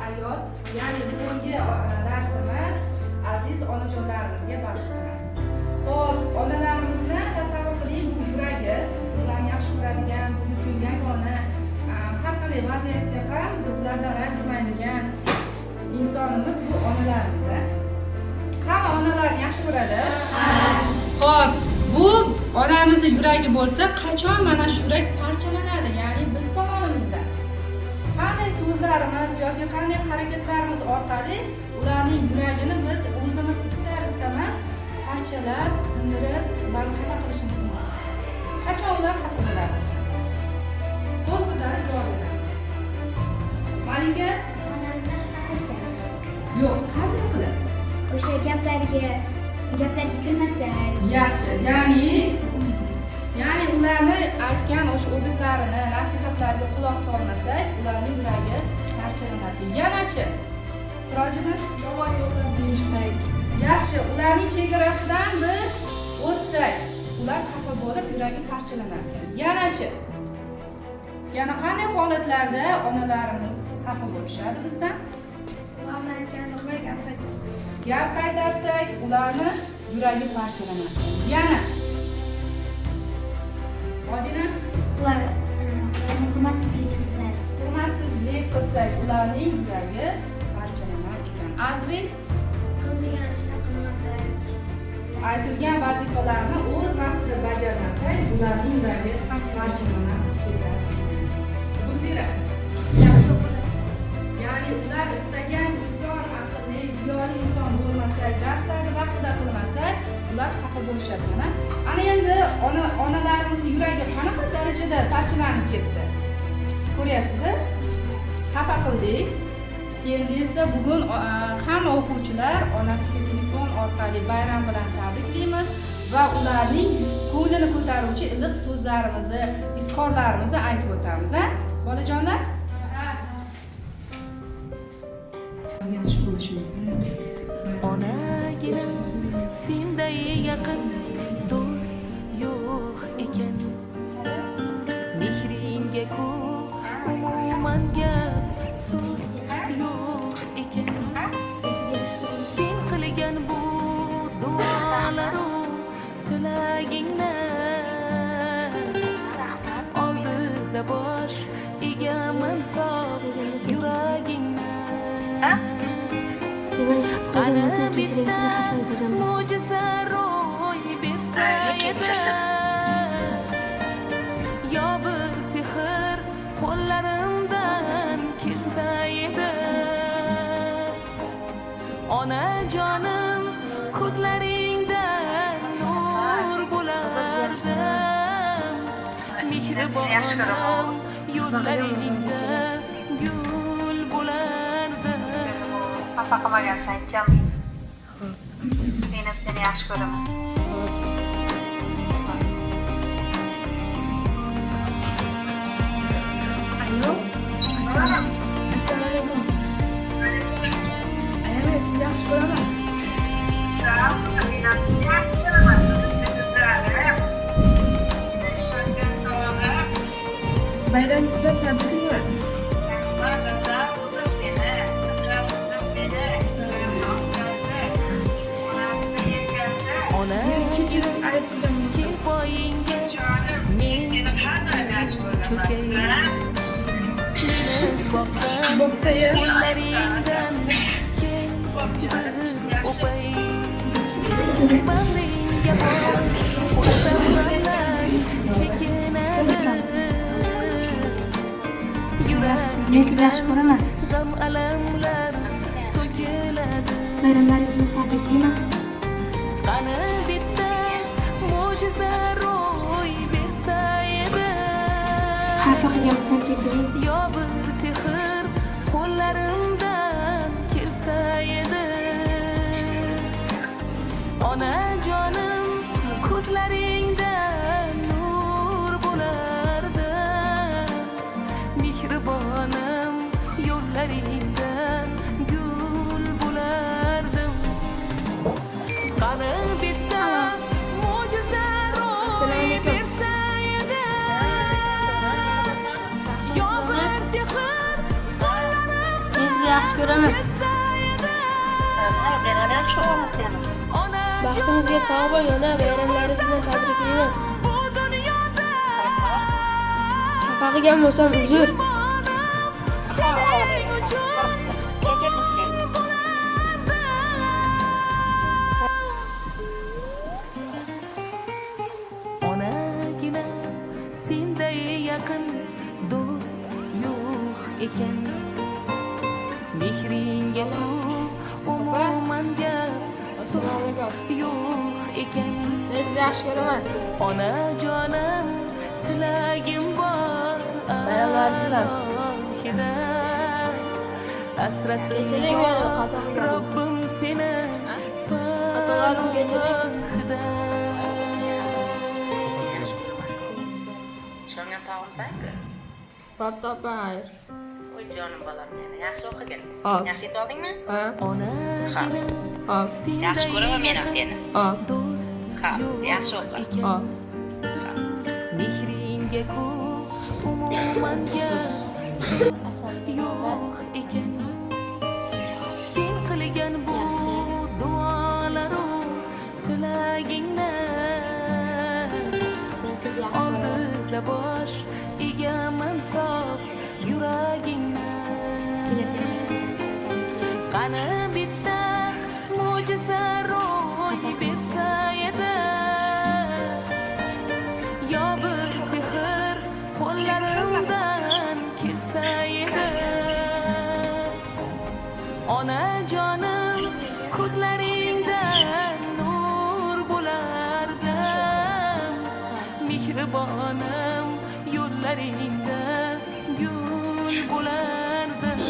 hayot, ya'ni bugungi darsimiz aziz onajonlarimizga bag'ishlanadi. Xo'p, onalarimizni tasavvur qiling, bu yuragi bizlarni yaxshi ko'radigan, biz uchun yagona, har qanday vaziyatda ham bizlardan ranjimaydigan insonimiz bu onalarimiz. Hamma onalarni yaxshi ko'radi. Xo'p, bu onamizning yuragi bo'lsa, qachon mana shu yurak parchalanadi, ya'ni biz tomonimizdan. Qanday so'zlarimiz yoki qanday harakatlarimiz orqali ularning yuragini biz o'zimiz istar-istamas parchalab, sindirib, ularni xafa qilishimiz mumkin. Qachon ular xafa bo'ladi? Qo'l ko'tarib javob beramiz. Malika, Onamizdan xafa qilamiz. yo'q, qanday qilib? O'sha gaplarga kulmasdan. Yaxshi, ya'ni ularni aytgan o'sha o'gitlarini, nasihatlariga quloq solmasak, ularning yuragi parchalanadi. Yanachi, Sirojiddin, yomon yo'ldan yursak, yaxshi, ularning chegarasidan biz o'tsak, ular xafa bo'lib, yuragi parchalanar ekan. Yanachi, yana qanday holatlarda onalarimiz xafa bo'lishadi bizdan? Gap qaytarsak, ularni yuragi parchalanadi. Yana Odina, Ular hurmatsizlik qilsa, hurmatsizlik qilsak, ularning yuragi parchalanar ekan. Azbek, qildigan ishni qilmasak, aytilgan vazifalarni o'z vaqtida bajarmasak, ularning yuragi parchalanib ketadi. Gulzira, yaxshi bo'lsa, ya'ni ular istagan inson, aqlli, ziyoli inson bo'lmasak, darslarni vaqtida qilmasak, ular xafa bo'lishadi. Ana endi onalarimizning yuragi qanaqa darajada parchalanib ketdi? Ko'ryapsiz-a? Xafa qildik. Endi esa bugun hamma o'quvchilar onasiga telefon orqali bayram bilan tabriklaymiz va ularning ko'nglini ko'taruvchi iliq so'zlarimizni, izhorlarimizni aytib o'tamiz, ha? Bolajonlar? Yaxshi bo'lishimizni. Onaginim senday yaqin do'st yo'q ekan. Mehringga ku umuman gap so'z yo'q ekan. Sen qilgan bu duolaru tilagingni oldida bosh egaman sof yuragingni. Ana bitta mo'jiza ro'y bersa edi, yo bir sehr qo'llarimdan kelsa edi. Onajonim ko'zlaringdan nur bo'lardim, mehribonim yo'llaringda gul bo'lardim. Xafa qilmagansan, jam. Men seni yaxshi ko'raman. Alo. Assalomu alaykum. Ayam, sizni yaxshi ko'raman. Men seni yaxshi ko'raman. Bayramingizda tabriklayman. Ona kel poyingga men cho'kayim. Bo'pti-ya. Qo'llaringdan kel o'pay. Bag'ringga bosh qo'ysam mandan chekinadi. men sizni yaxshi ko'raman. G'am alamlar to'kiladi. Bayramlaringizni tabriklayman. Qani bitta mo'jiza ro'y bersa edi, Xafa qilgan bo'lsam kechiring. yo bir sehr qo'llarimdan kelsa edi. Onajonim ko'zlaringdan nur bo'lardim, mehribonim yo'llaringdan gul bo'lardim. Qani bitta mo'jiza ro'y bersa edi, yo bir sehr qo'llarimdan ko'raman. Baxtimizga sog' bo'ling, ona. Bayramlaringiz bilan tabriklayman. Xafa qilgan bo'lsam uzr. Onagina senday yaqin do'st yo'q ekan. Mehringga umuman gap so'z yo'q ekan. Men sizni yaxshi ko'raman. Onajonim tilagim bor alohida. Asrasin Kechiring meni, xato qilganman. Robbim seni Xatolarimni kechiring. Chiqargan taomdagi. Pop topay. Voy jonim bolam meni. Yaxshi o'qigin. Hop. Yaxshi yetib oldingmi? Ha? Onagina Hop. Yaxshi ko'raman men seni. Hop. do'st Ha, yaxshi o'qi. Hop. mehringga ku umuman gap so'z yo'q ekan. Sen qilgan bu duolaru tilagingni Men sizni yaxshi ko'raman. oldida bosh egaman sof yuragingni. Qani bitta mo'jiza ro'y bersa edi, yo bir sehr qo'llarimdan kelsa edi. Onajonim ko'zlaringdan nur bo'lardim, mehribonim yo'llaringda gul bo'lardim.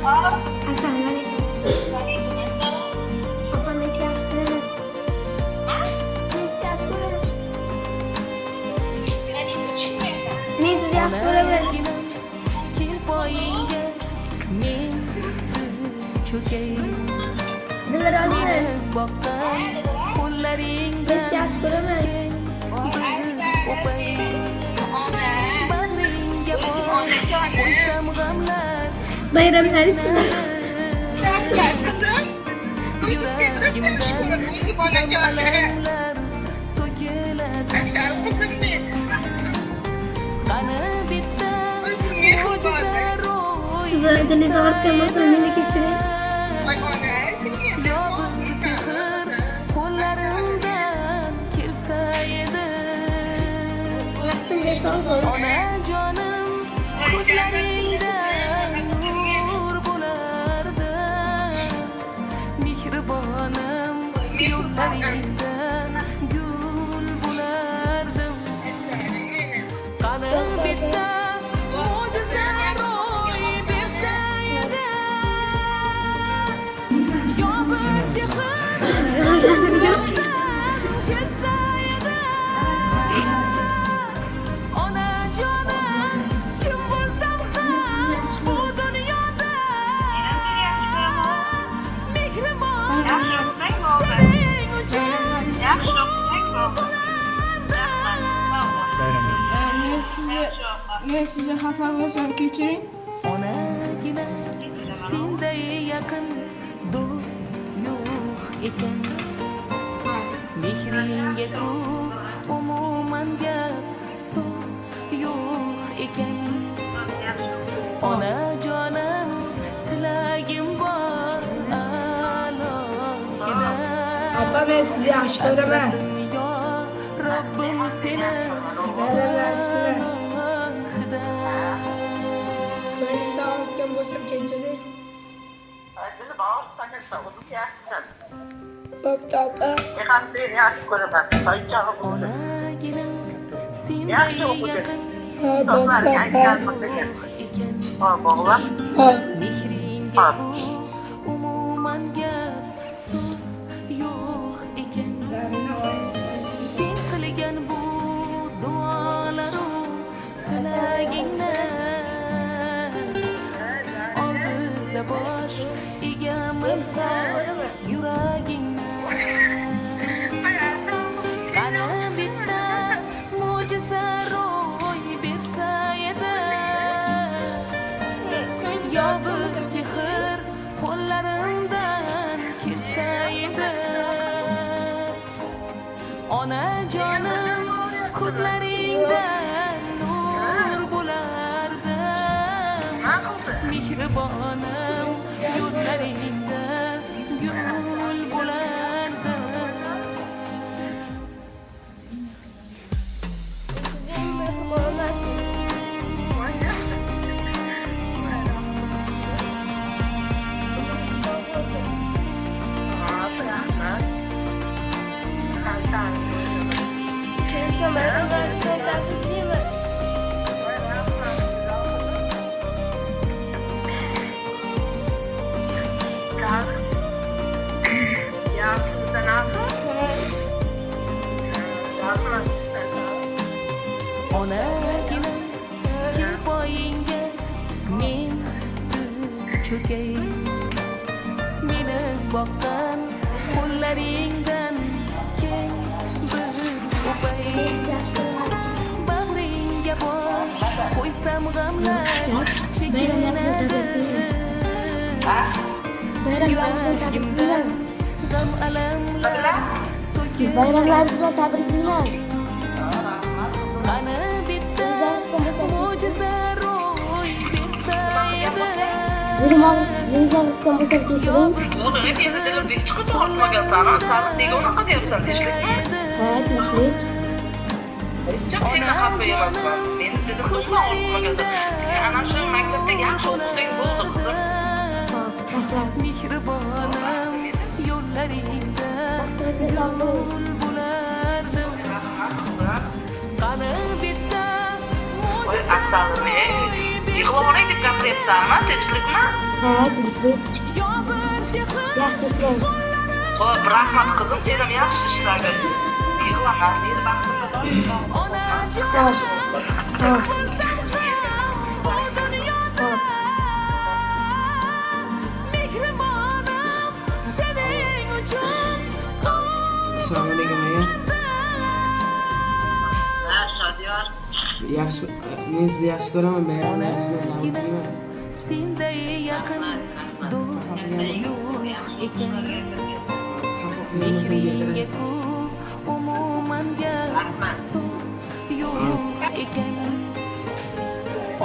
Allah. Assalomu alaykum. Opa, men sizni yaxshi ko'raman. Men sizni yaxshi ko'raman. Men sizni yaxshi ko'raman. Kel poyingga men tiz cho'kay. Dilrozi. Boqqan Men qo'llaringdan sizni yaxshi ko'raman. o'pay. Bag'ringga qo'ysam g'amlar Bayramlaringiz bilan. yuragimdan g'amlar to'kiladi. Qani bitta mo'jiza ro'y Sizni dilingiz og'ritgan bo'lsa, meni kechiring. yo bir sehr qo'llarimdan kelsa edi. Vaqtimga sog' bo'ling. Onajonim ko'zlaringdan nur bo'lardi, mehribonim yo'llaringda gul bo'lardim. Qani bitta mo'jiza ro'y bersa edi, yo bir sehr kelsa edi. Onajonim kim bo'lsam ham bu dunyoda mehribonim sening uchun Men sizni xafa bo'lsam kechiring. onagina senday yaqin do'st yo'q ekan. Mehringga ku umuman gap so'z yo'q ekan. Onajonim tilagim bor alohida. Opa, men sizni yaxshi ko'raman. Asrasin yo Robbim seni Bayramlaringiz bilan. alohida. Men sizni og'ritgan bo'lsam kechiring. Bo'pti, opa. Onagina senday yaqin Ha, bo'pti, opa. ekan. Ha. Mehringga ku umuman gap so'z yo'q ekan. Zarina oy. Sen qilgan mehribonim yo'llaringda gul bo'lardi. Sizin mehribon olmasın. Onagina kel poyingga men tiz cho'kay. Meni boqqan qo'llaringdan keng bir o'pay. Bag'ringga bosh qo'ysam g'amlar chekinadi. Yuragimdan g'am alamlar to'kiladi. Bayramlarınızla tabrikler. Qani bitta mo'jiza ro'y bersa edi. Yılmaz'dan bu sefer getirin. Oğlum hep yerine dik çıkıp ortmagan sana. Sarı dege ona kadar yapsan tinchlikmi? Evet, tinchlik. Çok seni xafa emasman. Men dedim do'stma ortmagan. Sen ana shu maktabda yaxshi o'qisang bo'ldi qizim. Mehribonim yo'llaringda Baxtınızga sog'lik. gul bo'lardi. Rahmat qizim. Qani bitta Voy asalim yig'lavorang deb gapiryapsanmi? Tinchlikmi? Evet, tinchlik. Yaxshi ishlang. Xo'p, rahmat qizim. Sen ham yaxshi ishlarga. Yig'lama. Meni baxtimga doim sog' bo'l. Yaxshi. Hop. mehribonim sening uchun Assalomu alaykum aka. Ha, Shodiyor. Yaxshi, men sizni yaxshi ko'raman, bayramingizni tabriklayman. senday yaqin do'st yo'q ekan. Mehringga ku umuman gap so'z yo'q ekan.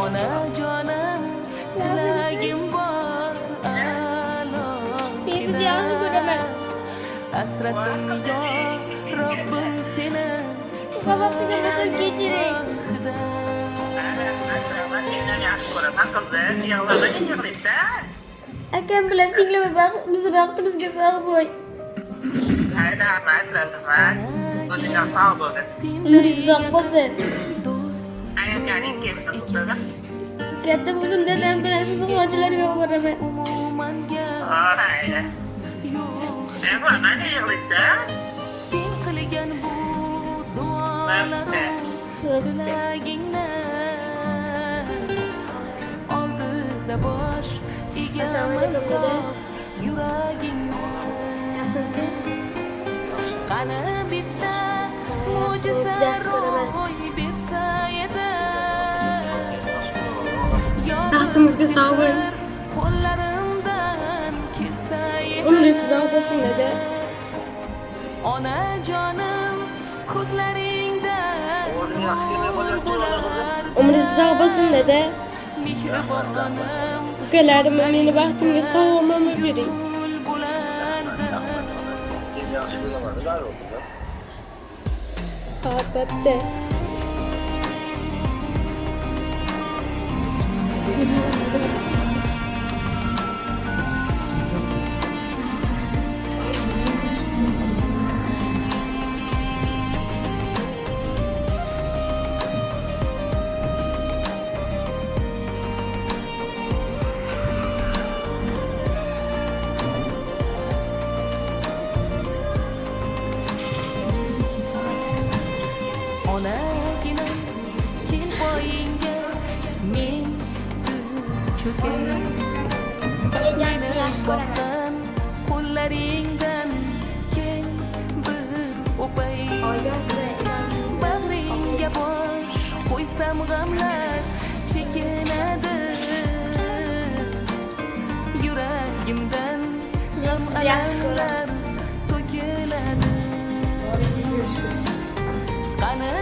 Onajonim tilagim bor a'lo. Men sizni yaxshi ko'raman. Asrasin yo Robbim seni. Bu vaqtiga bizga kechiring. Seni yaxshi ko'raman qizim. Yig'lamagan yig'laysan. Akam bilan singlim bizni baxtimizga sog' bo'l. Rahmat, rahmat. O'zing ham sog' bo'l. Umringiz uzoq bo'lsin. Do'st Ayakaning kelsin qizim. Katta bo'ldim dadam bilan sizni hojilarga boraman. umuman gap Mayli. yo'q. Nima yig'laysan? Sen qilgan bu duolarim tilagingni oldida bosh egaman sof yuragingni. Qani bitta mo'jiza ro'y bersa edi. Baxtimizga sog' bo'ling. Qo'llarimdan kelsa edi. Umringiz uzoq bo'lsin dada. Onajonim ko'zlaringda nur bo'lar. Umringiz uzoq bo'lsin dada. Mehribonim Ukalarim meni baxtimga sog'lom bering. gul bo'lardi. Albatta. Onagina kel poyingga men tiz cho'kay. Egasini yaxshi ko'raman. Boqqan qo'llaringdan keng bir o'pay. Bag'ringga bosh qo'ysam g'amlar chekinadi. Yuragimdan g'am alamlar to'kiladi. Qani